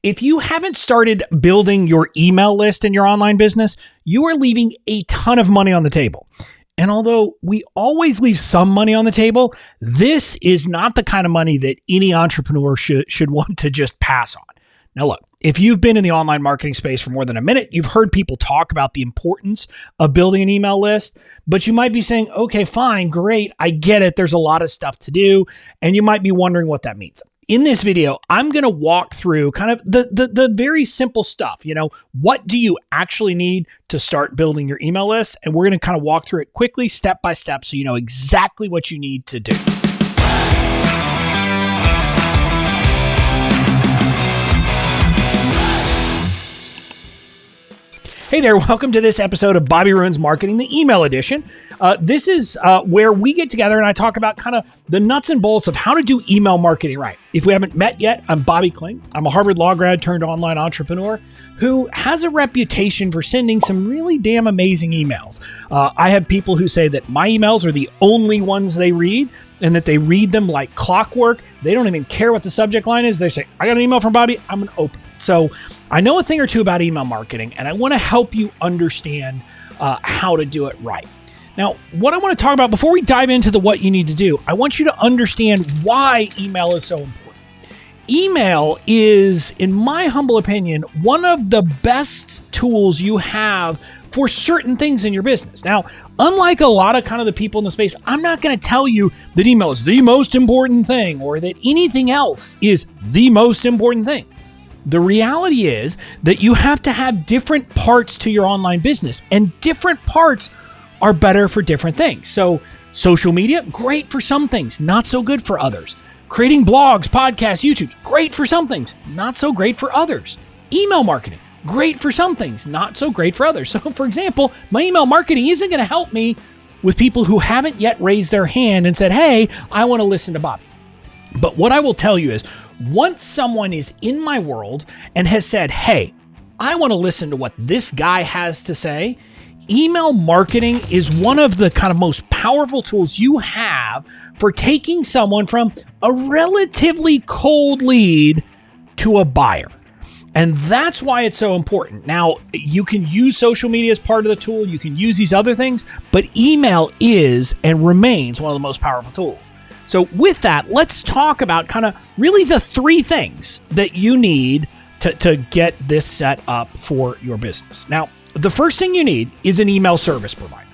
If you haven't started building your email list in your online business, you are leaving a ton of money on the table. And although we always leave some money on the table, this is not the kind of money that any entrepreneur should want to just pass on. Now look, if you've been in the online marketing space for more than a minute, you've heard people talk about the importance of building an email list, but you might be saying, okay, fine, great, I get it. There's a lot of stuff to do. And you might be wondering what that means. In this video, I'm going to walk through kind of the very simple stuff. What do you actually need to start building your email list? And we're going to kind of walk through it quickly, step by step, so you know exactly what you need to do. Hey there, welcome to this episode of Bobby Ruins Marketing, the email edition. This is where we get together and I talk about kind of the nuts and bolts of how to do email marketing right. If we haven't met yet, I'm Bobby Kling. I'm a Harvard Law grad turned online entrepreneur who has a reputation for sending some really damn amazing emails. I have people who say that my emails are the only ones they read and that they read them like clockwork. They don't even care what the subject line is. They say, I got an email from Bobby, I'm going to open it. So I know a thing or two about email marketing, and I want to help you understand how to do it right. Now, what I want to talk about before we dive into what you need to do, I want you to understand why email is so important. Email is, in my humble opinion, one of the best tools you have for certain things in your business. Now, unlike a lot of kind of the people in the space, I'm not going to tell you that email is the most important thing or that anything else is the most important thing. The reality is that you have to have different parts to your online business, and different parts are better for different things. So social media, great for some things, not so good for others. Creating blogs, podcasts, YouTube, great for some things, not so great for others. Email marketing, great for some things, not so great for others. So for example, my email marketing isn't going to help me with people who haven't yet raised their hand and said, hey, I want to listen to Bobby. But what I will tell you is, once someone is in my world and has said, hey, I want to listen to what this guy has to say, email marketing is one of the kind of most powerful tools you have for taking someone from a relatively cold lead to a buyer. And that's why it's so important. Now, you can use social media as part of the tool. You can use these other things, but email is and remains one of the most powerful tools. So with that, let's talk about kind of really the three things that you need to get this set up for your business. Now, the first thing you need is an email service provider.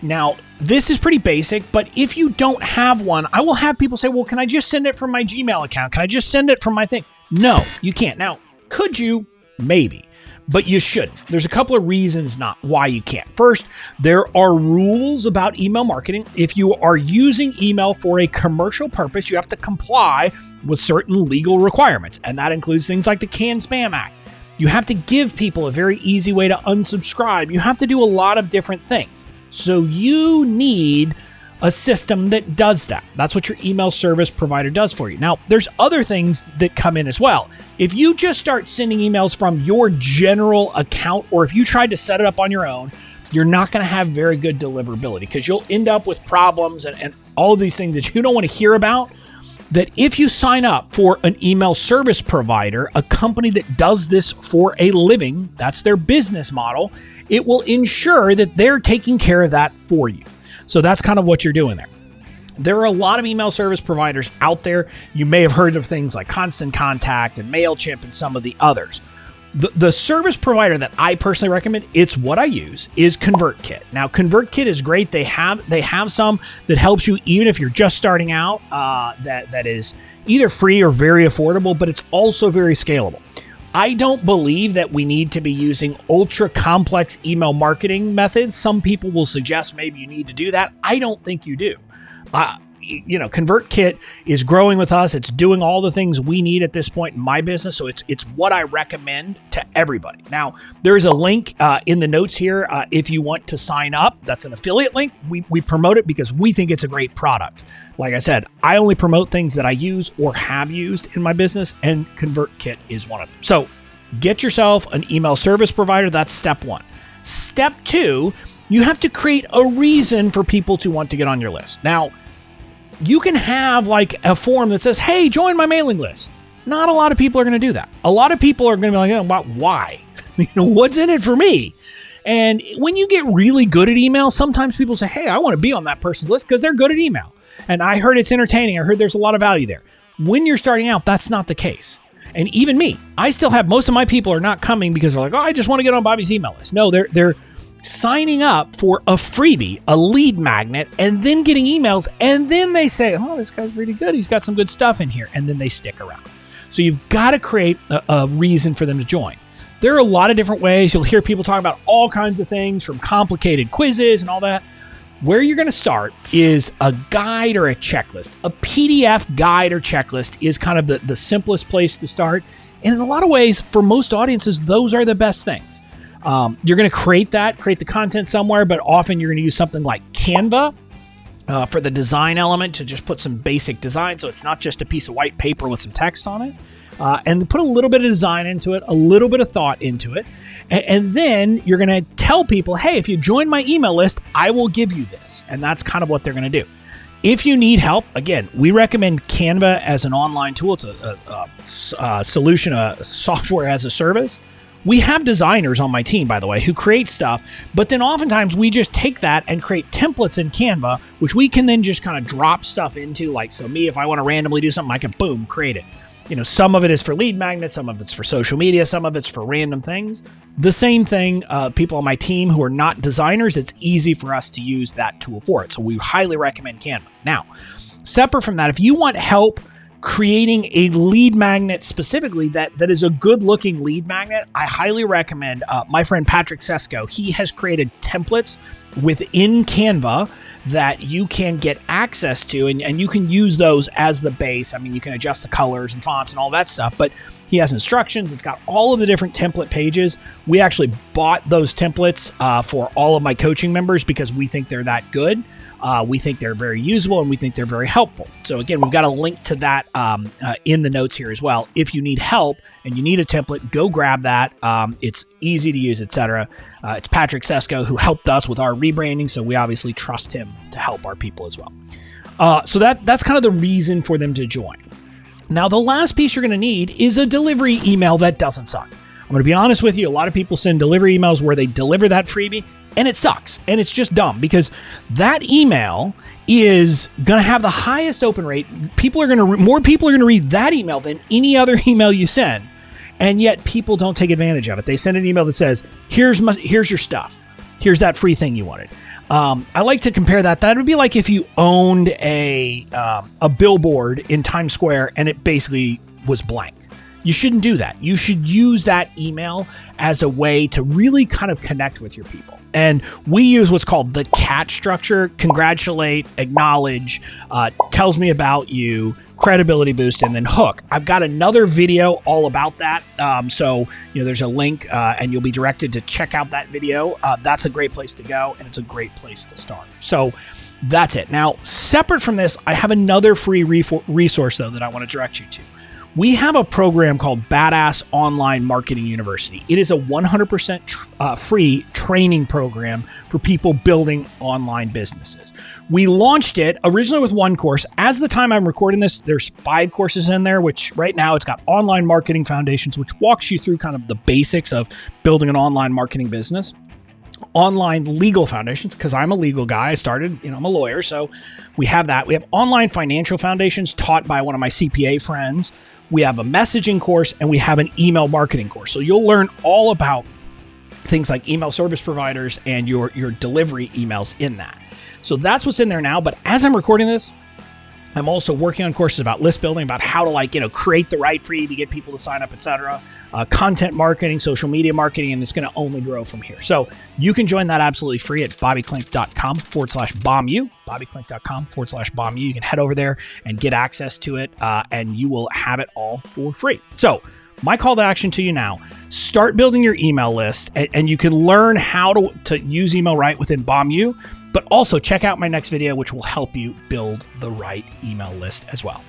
Now, this is pretty basic, but if you don't have one, I will have people say, well, can I just send it from my Gmail account? Can I just send it from my thing? No, you can't. Now, could you? Maybe. But you shouldn't. There's a couple of reasons not why you can't. First, there are rules about email marketing. If you are using email for a commercial purpose, you have to comply with certain legal requirements. And that includes things like the Canned Spam Act. You have to give people a very easy way to unsubscribe. You have to do a lot of different things. So you need a system that does that. That's what your email service provider does for you. Now, there's other things that come in as well. If you just start sending emails from your general account, or if you tried to set it up on your own, you're not going to have very good deliverability because you'll end up with problems and all of these things that you don't want to hear about. That if you sign up for an email service provider, a company that does this for a living, that's their business model, it will ensure that they're taking care of that for you. So that's kind of what you're doing there. There are a lot of email service providers out there. You may have heard of things like Constant Contact and MailChimp and some of the others. The service provider that I personally recommend, it's what I use, is ConvertKit. Now, ConvertKit is great. They have some that helps you even if you're just starting out. That is either free or very affordable, but it's also very scalable. I don't believe that we need to be using ultra complex email marketing methods. Some people will suggest maybe you need to do that. I don't think you do. ConvertKit is growing with us. It's doing all the things we need at this point in my business. So it's what I recommend to everybody. Now, there's a link in the notes here if you want to sign up. That's an affiliate link. We promote it because we think it's a great product. Like I said, I only promote things that I use or have used in my business, and ConvertKit is one of them. So get yourself an email service provider. That's step one. Step two, you have to create a reason for people to want to get on your list. Now, you can have like a form that says, hey, join my mailing list. Not a lot of people are going to do that. A lot of people are going to be like, oh, why? What's in it for me? And when you get really good at email, sometimes people say, hey, I want to be on that person's list because they're good at email. And I heard it's entertaining. I heard there's a lot of value there. When you're starting out, that's not the case. And even me, I still have most of my people are not coming because they're like, oh, I just want to get on Bobby's email list. No, they're signing up for a freebie, a lead magnet, and then getting emails. And then they say, oh, this guy's really good. He's got some good stuff in here. And then they stick around. So you've got to create a reason for them to join. There are a lot of different ways. You'll hear people talk about all kinds of things, from complicated quizzes and all that. Where you're going to start is a guide or a checklist. A PDF guide or checklist is kind of the simplest place to start. And in a lot of ways, for most audiences, those are the best things. You're going to create the content somewhere, but often you're going to use something like Canva for the design element, to just put some basic design. So it's not just a piece of white paper with some text on it. And put a little bit of design into it, a little bit of thought into it. And then you're going to tell people, hey, if you join my email list, I will give you this. And that's kind of what they're going to do. If you need help, again, we recommend Canva as an online tool. It's a solution, a software as a service. We have designers on my team, by the way, who create stuff, but then oftentimes we just take that and create templates in Canva, which we can then just kind of drop stuff into. Like, so me, if I want to randomly do something, I can boom, create it. Some of it is for lead magnets, some of it's for social media, some of it's for random things. The same thing, people on my team who are not designers, it's easy for us to use that tool for it. So we highly recommend Canva. Now, separate from that, if you want help creating a lead magnet specifically that is a good looking lead magnet, I highly recommend my friend Patrick Sesko. He has created templates within Canva that you can get access to, and you can use those as the base. I mean, you can adjust the colors and fonts and all that stuff, but he has instructions. It's got all of the different template pages. We actually bought those templates for all of my coaching members because we think they're that good. We think they're very usable, and we think they're very helpful. So again, we've got a link to that in the notes here as well. If you need help and you need a template, go grab that. It's easy to use, etc. It's Patrick Sesko who helped us with our rebranding, so we obviously trust him to help our people as well. So that's kind of the reason for them to join. Now, the last piece you're going to need is a delivery email that doesn't suck. I'm going to be honest with you. A lot of people send delivery emails where they deliver that freebie, and it sucks. And it's just dumb because that email is going to have the highest open rate. More people are going to read that email than any other email you send. And yet people don't take advantage of it. They send an email that says, here's your stuff. Here's that free thing you wanted. I like to compare that. That would be like if you owned a billboard in Times Square and it basically was blank. You shouldn't do that. You should use that email as a way to really kind of connect with your people. And we use what's called the CAT structure: congratulate, acknowledge, tells me about you, credibility boost, and then hook. I've got another video all about that. So there's a link and you'll be directed to check out that video. That's a great place to go, and it's a great place to start. So that's it. Now, separate from this, I have another free resource, though, that I want to direct you to. We have a program called BADA Online Marketing University. It is a 100% free training program for people building online businesses. We launched it originally with one course. As the time I'm recording this, there's 5 courses in there, which right now it's got Online Marketing Foundations, which walks you through kind of the basics of building an online marketing business. Online Legal Foundations, because I'm a legal guy. I started, I'm a lawyer, so we have that. We have Online Financial Foundations taught by one of my CPA friends. We have a messaging course, and we have an email marketing course. So you'll learn all about things like email service providers and your delivery emails in that. So that's what's in there now. But as I'm recording this, I'm also working on courses about list building, about how to create the right freebie to get people to sign up, etc. Content marketing, social media marketing, and it's going to only grow from here. So you can join that absolutely free at bobbyklink.com/BOMU, bobbyklink.com/BOMU. You can head over there and get access to it, and you will have it all for free. So my call to action to you now: start building your email list, and you can learn how to use email right within BOMU. But also check out my next video, which will help you build the right email list as well.